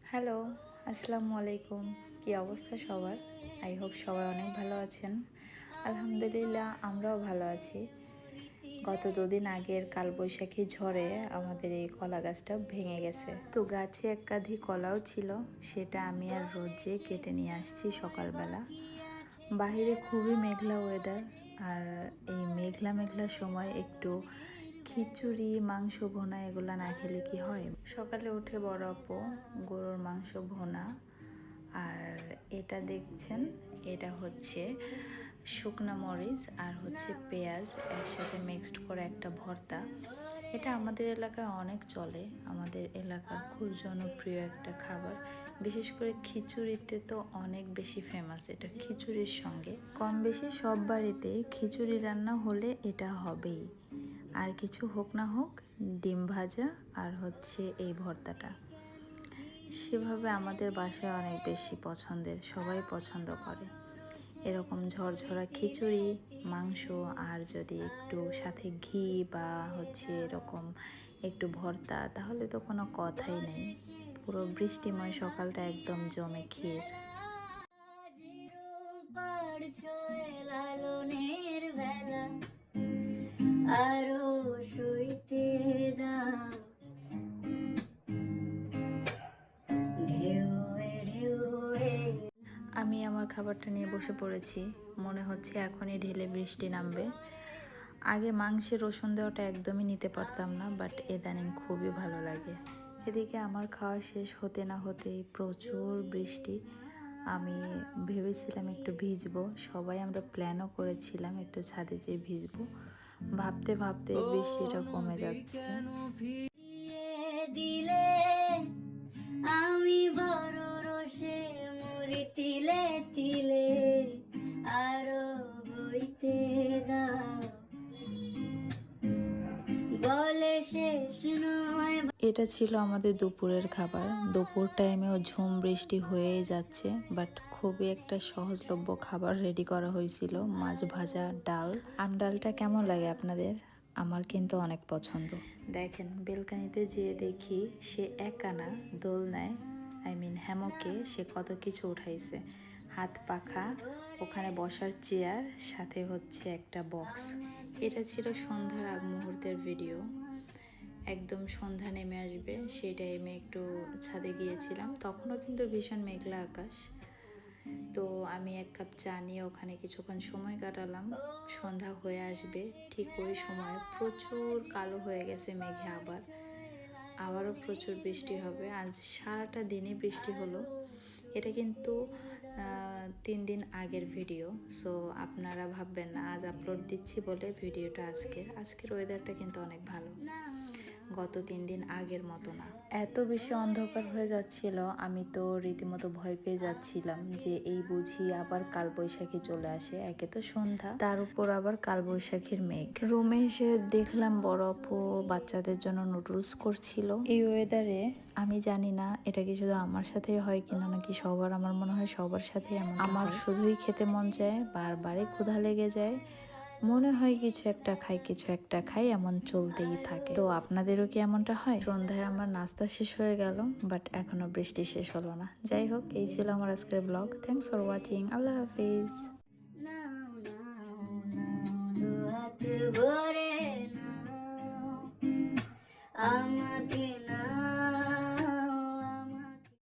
Hello, আসসালামু আলাইকুম। কি অবস্থা সবার? আই হোপ সবাই অনেক ভালো আছেন। আলহামদুলিল্লাহ আমরাও ভালো আছি। গত দুদিন আগের কালবৈশাখী ঝড়ে আমাদের এই কলা গাছটা ভেঙে গেছে। তো গাছে এক কাঁধি কলাও ছিল, সেটা আমি আর রোজে কেটে নিয়ে আসছি সকালবেলা। বাহিরে খুবই মেঘলা ওয়েদার, আর এই মেঘলা মেঘলা সময় একটু খিচুড়ি, মাংস ভোনা এগুলো না খেলে কি হয়? সকালে উঠে বড় আপু গরুর মাংস ভোনা, আর এটা দেখছেন, এটা হচ্ছে শুকনা মরিচ আর হচ্ছে পেঁয়াজ একসাথে মিক্সড করে একটা ভর্তা। এটা আমাদের এলাকায় অনেক চলে, আমাদের এলাকার খুব জনপ্রিয় একটা খাবার। বিশেষ করে খিচুড়িতে তো অনেক বেশি ফেমাস এটা। খিচুড়ির সঙ্গে কম বেশি সব বাড়িতেই খিচুড়ি রান্না হলে এটা হবেই, আর কিছু হোক না হোক ডিম ভাজা আর হচ্ছে এই ভর্তাটা। সেভাবে আমাদের বাসায় অনেক বেশি পছন্দের, সবাই পছন্দ করে এরকম ঝরঝরা খিচুড়ি, মাংস আর যদি একটু সাথে ঘি বা হচ্ছে এরকম একটু ভর্তা, তাহলে তো কোনো কথাই নেই। পুরো বৃষ্টিময় সকালটা একদম জমে ক্ষীর। আরো সইতে দাও আমি আমার খাবারটা নিয়ে বসে পড়েছি। মনে হচ্ছে এখনই ঢেলে বৃষ্টি নামবে। আগে মাংসে রসুন দেওয়াটা একদমই নিতে পারতাম না, বাট ইদানিং খুবই ভালো লাগে। এদিকে আমার খাওয়া শেষ হতে না হতেই প্রচুর বৃষ্টি। আমি ভেবেছিলাম একটু ভিজবো, সবাই আমরা প্ল্যানও করেছিলাম একটু ছাদে যেয়ে ভিজবো। ভাবতে ভাবতে বৃষ্টিটা কমে যাচ্ছে। দিলে আমি বড় রসে মরি তিলে তিলে, আরো বইতে দাও বলে শেষ নয়। এটা ছিল আমাদের দুপুরের খাবার। দুপুর টাইমেও ঝুম বৃষ্টি হয়েই যাচ্ছে, বাট খুবই একটা সহজলভ্য খাবার রেডি করা হয়েছিল, মাছ ভাজা, ডাল। আম ডালটা কেমন লাগে আপনাদের? আমার কিন্তু অনেক পছন্দ। দেখেন বেলকানিতে যেয়ে দেখি সে একানা দোলনায়, হ্যামকে সে কত কিছু উঠাইছে। হাত পাখা, ওখানে বসার চেয়ার, সাথে হচ্ছে একটা বক্স। এটা ছিল সন্ধ্যার আগ মুহূর্তের ভিডিও। একদম সন্ধ্যা নেমে আসবে সেই টাইমে একটু ছাদে গিয়েছিলাম, তখনও কিন্তু ভীষণ মেঘলা আকাশ। তো আমি এক কাপ চা নিয়ে ওখানে কিছুক্ষণ সময় কাটালাম। সন্ধ্যা হয়ে আসবে ঠিক ওই সময় প্রচুর কালো হয়ে গেছে মেঘে, আবারও প্রচুর বৃষ্টি হবে। আজ সারাটা দিনই বৃষ্টি হলো। এটা কিন্তু 3 দিন আগের ভিডিও, সো আপনারা ভাববেন না আজ আপলোড দিচ্ছি বলে ভিডিওটা আজকের ওয়েদারটা কিন্তু অনেক ভালো, গত 3 দিন আগের মতো না। এত বেশি অন্ধকার হয়ে যাচ্ছিল, আমি তো রীতিমতো ভয় পেয়ে যাচ্ছিলাম যে এই বুঝি আবার কালবৈশাখী চলে আসে। একে তো সন্ধ্যা, তার উপর আবার কালবৈশাখীর মেঘ। রুমে এসে দেখলাম বড় আপু বাচ্চাদের জন্য নুডলস করছিল। এই ওয়েদারে আমি জানি না এটা কি শুধু আমার সাথেই হয় কিনা, নাকি সবার, আমার মনে হয় সবার সাথে এমন। আমার শুধুই খেতে মন চায়, বারবারই ক্ষুধা লেগে যায়, মনে হয় কিছু একটা খাই, এমন চলতেই থাকে। তো আপনাদেরও কি এমনটা হয়? সন্ধ্যায় আমার নাস্তা শেষ হয়ে গেল, বাট এখনো বৃষ্টি শেষ হলো না। যাই হোক, এই ছিল আমার আজকের ব্লগ। Thanks for watching. আল্লাহ হাফিজ। আমাকে না